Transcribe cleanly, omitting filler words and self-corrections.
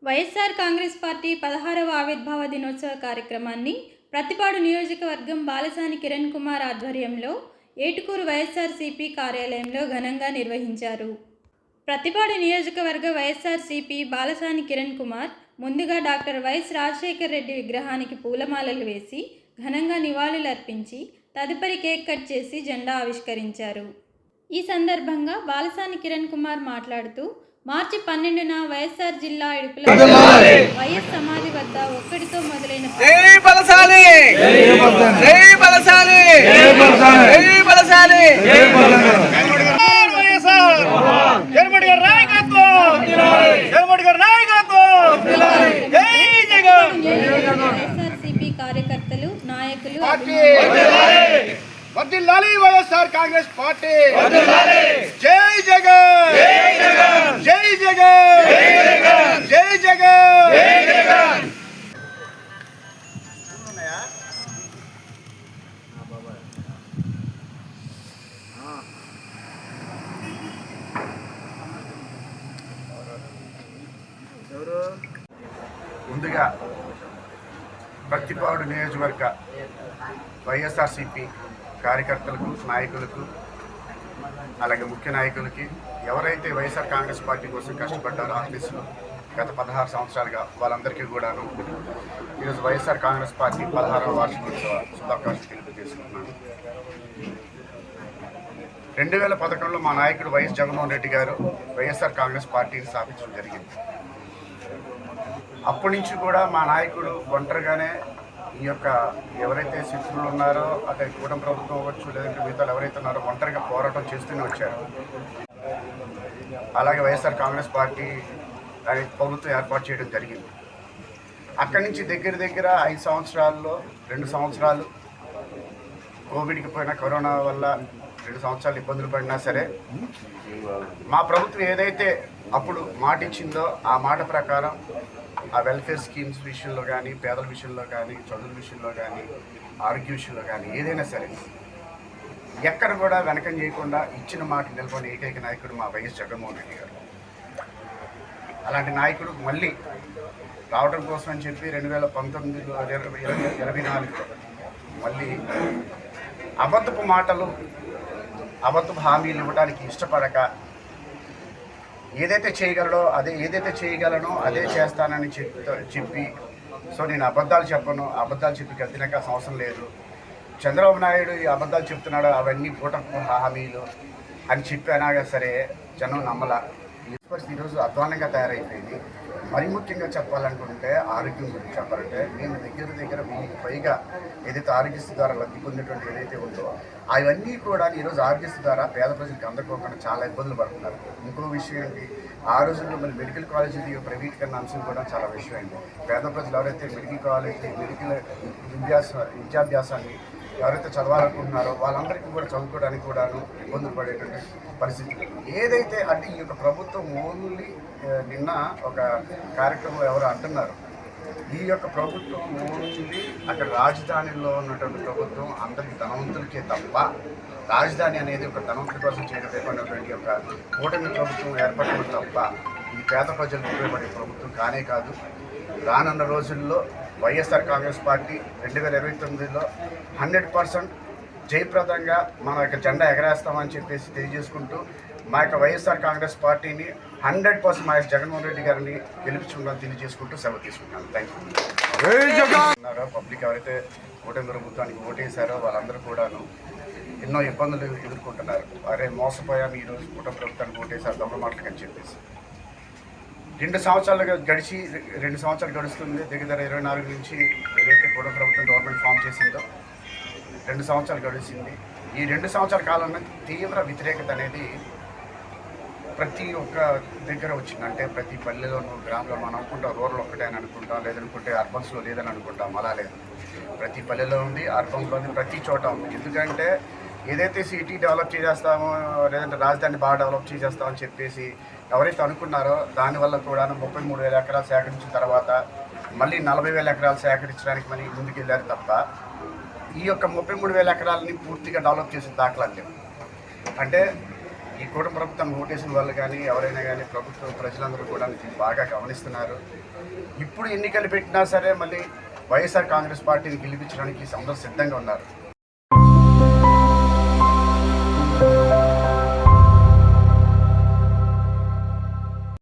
YSR Congress party 16వ ఆవిర్భావ దినోత్సవ కార్యక్రమాన్ని ప్రతిపాడు నియోజకవర్గం బాలసాని కిరణ్ కుమార్ ఆధ్వర్యంలో ఏటుకూరు వైఎస్ఆర్సీపీ కార్యాలయంలో ఘనంగా నిర్వహించారు. ప్రతిపాడు నియోజకవర్గ వైఎస్ఆర్సీపీ బాలసాని కిరణ్ కుమార్ ముందుగా డాక్టర్ వైఎస్ రాజశేఖర్ రెడ్డి విగ్రహానికి పూలమాలలు వేసి ఘనంగా నివాళులర్పించి తదుపరి కేక్ కట్ చేసి జెండా ఆవిష్కరించారు. ఈ సందర్భంగా బాలసాని కిరణ్ కుమార్ మాట్లాడుతూ మార్చి 12న వైఎస్ఆర్ జిల్లా ఇడుపుల వైఎస్ సమాధి వద్ద ఒక్కడితో మొదలైన వైఎస్ఆర్సీపీ కార్యకర్తలు నాయకులు వర్ధిల్లాలి వైఎస్ఆర్ కాంగ్రెస్ పార్టీ, జై జగన్, జై జగన్, జై జగన్. ముందుగా ప్రతిపాడు నియోజకవర్గ వైఎస్ఆర్సీపీ కార్యకర్తలకు, నాయకులకు, అలాగే ముఖ్య నాయకులకి, ఎవరైతే వైఎస్ఆర్ కాంగ్రెస్ పార్టీ కోసం కష్టపడ్డారో ఆర్టీసీలో గత 16 సంవత్సరాలుగా వాళ్ళందరికీ కూడాను ఈరోజు వైఎస్ఆర్ కాంగ్రెస్ పార్టీ 16వ వార్షికోత్సవ శుభాకాంక్షలు తెలియజేసుకుంటున్నాను. 2011లో మా నాయకుడు వైఎస్ జగన్మోహన్ రెడ్డి గారు వైఎస్ఆర్ కాంగ్రెస్ పార్టీని స్థాపించడం జరిగింది. అప్పటి నుంచి కూడా మా నాయకుడు ఒంటరిగానే ఈ యొక్క ఎవరైతే శత్రువులు ఉన్నారో అదే కూటమి ప్రభుత్వం అవ్వచ్చు, లేదంటే మిగతా ఎవరైతే ఉన్నారో ఒంటరిగా పోరాటం చేస్తూనే వచ్చారు. అలాగే వైఎస్ఆర్ కాంగ్రెస్ పార్టీ అనే ప్రభుత్వం ఏర్పాటు చేయడం జరిగింది. అక్కడి నుంచి దగ్గర 5 సంవత్సరాల్లో 2 సంవత్సరాలు కోవిడ్కి పోయిన కరోనా వల్ల 2 సంవత్సరాలు ఇబ్బందులు పడినా సరే మా ప్రభుత్వం ఏదైతే అప్పుడు మాట ఇచ్చిందో ఆ మాట ప్రకారం ఆ వెల్ఫేర్ స్కీమ్స్ విషయంలో కానీ, పేదల విషయంలో కానీ, చదువుల విషయంలో కానీ, ఆరోగ్య విషయంలో కానీ ఏదైనా సరే ఎక్కడ కూడా వెనకం చేయకుండా ఇచ్చిన మాట నిలబడిన ఏకైక నాయకుడు మా వైఎస్ జగన్మోహన్ రెడ్డి గారు. అలాంటి నాయకుడు మళ్ళీ రావడం కోసం అని చెప్పి 2019లో 24లో మళ్ళీ అబద్ధపు మాటలు, అబద్ధపు హామీలు ఇవ్వడానికి ఇష్టపడక ఏదైతే చేయగలనో అదే చేస్తానని చెప్పి సో నేను అబద్ధాలు చెప్పను, అబద్ధాలు చెప్పి గెలిచినాక అవసరం లేదు, చంద్రబాబు నాయుడు ఈ అబద్ధాలు చెప్తున్నాడు అవన్నీ పూటకు హామీలు అని చెప్పి అనగా సరే జనం నమ్మల. ఈ పరిస్థితి ఈరోజు అధ్వానంగా తయారైపోయింది. మరీ ముఖ్యంగా చెప్పాలనుకుంటే ఆరోగ్యం గురించి చెప్పాలంటే మేము దగ్గర 1000కి పైగా ఏదైతే ఆరోగ్యశ్రీ ద్వారా లబ్ధి పొందేటువంటి ఏదైతే ఉందో అవన్నీ కూడా ఈరోజు ఆరోగ్యశ్రీ ద్వారా పేద ప్రజలకు అందకోకుండా చాలా ఇబ్బందులు పడుతున్నారు. ఇంకో విషయం ఏంటి, ఆ రోజుల్లో మరి మెడికల్ కాలేజీలు ప్రైవేటీకరణ అంశం కూడా చాలా విషయం అయింది. పేద ప్రజలు ఎవరైతే మెడికల్ విద్యాభ్యాసాన్ని ఎవరైతే చదవాలనుకుంటున్నారో వాళ్ళందరికీ కూడా చదువుకోవడానికి కూడాను ఇబ్బందులు పడేటువంటి పరిస్థితి. ఏదైతే అంటే ఈ యొక్క ప్రభుత్వం ఓన్లీ నిన్న ఒక కార్యక్రమంలో ఎవరు అంటున్నారు, ఈ యొక్క ప్రభుత్వం ఓన్లీ అక్కడ రాజధానిలో ఉన్నటువంటి ప్రభుత్వం అందరికీ ధనవంతులకే తప్ప రాజధాని అనేది ఒక ధనవంతుల కోసం చేయకపోయినటువంటి యొక్క కూటమి ప్రభుత్వం ఏర్పడడం తప్ప ఈ పేద ప్రజలకు ఉపయోగపడే ప్రభుత్వం కానే కాదు. రానున్న రోజుల్లో వైఎస్ఆర్ కాంగ్రెస్ పార్టీ 2029లో 100% జయప్రదంగా మన యొక్క జెండా ఎగరేస్తామని చెప్పేసి తెలియజేసుకుంటూ మా యొక్క వైఎస్ఆర్ కాంగ్రెస్ పార్టీని 100% మా జగన్మోహన్ రెడ్డి గారిని గెలిపించుకుంటామని తెలియజేసుకుంటూ సెలవు తీసుకుంటాను. Thank you. పబ్లిక్ ఎవరైతే కూటమి ప్రభుత్వానికి ఓటేశారో వాళ్ళందరూ కూడాను ఎన్నో ఇబ్బందులు ఎదుర్కొంటున్నారు. అరే మోసపోయాము, ఈరోజు కూటమి ప్రభుత్వానికి ఓటేశారు దొంగ మాటలు అని చెప్పేసి. 2 సంవత్సరాలు గడుస్తుంది. దగ్గర 24 నుంచి ఏదైతే కూటమి ప్రభుత్వం గవర్నమెంట్ ఫామ్ చేసిందో 2 సంవత్సరాలు గడిచింది. ఈ 2 సంవత్సరాల కాలంలో తీవ్ర వ్యతిరేకత అనేది ప్రతి ఒక్క దగ్గర వచ్చింది. అంటే ప్రతి పల్లెలోనూ, గ్రామంలో మనం అనుకుంటాం రూరల్ ఒక్కటే అని అనుకుంటాం, లేదనుకుంటే అర్బన్స్లో లేదని అనుకుంటాం. అలా లేదు, ప్రతి పల్లెలో ఉంది, అర్బన్స్లో ఉంది, ప్రతి చోట ఉంది. ఎందుకంటే ఏదైతే సిటీ డెవలప్ చేసేస్తామో లేదంటే రాజధాని బాగా డెవలప్ చేసేస్తామని చెప్పేసి ఎవరైతే అనుకున్నారో దానివల్ల కూడా 33,000 ఎకరాలు సేకరించిన తర్వాత మళ్ళీ 40,000 ఎకరాలు సేకరించడానికి మళ్ళీ ముందుకు వెళ్ళారు తప్ప ఈ యొక్క 33,000 ఎకరాలని పూర్తిగా డెవలప్ చేసిన దాఖలాలు లేవు. అంటే ఈ కూటమి ప్రభుత్వం ఓటేసిన వాళ్ళు కానీ ఎవరైనా కానీ ప్రభుత్వం ప్రజలందరూ కూడా దీన్ని బాగా గమనిస్తున్నారు. ఇప్పుడు ఎన్నికలు పెట్టినా సరే మళ్ళీ వైఎస్ఆర్ కాంగ్రెస్ పార్టీని గెలిపించడానికి అందరూ సిద్ధంగా ఉన్నారు.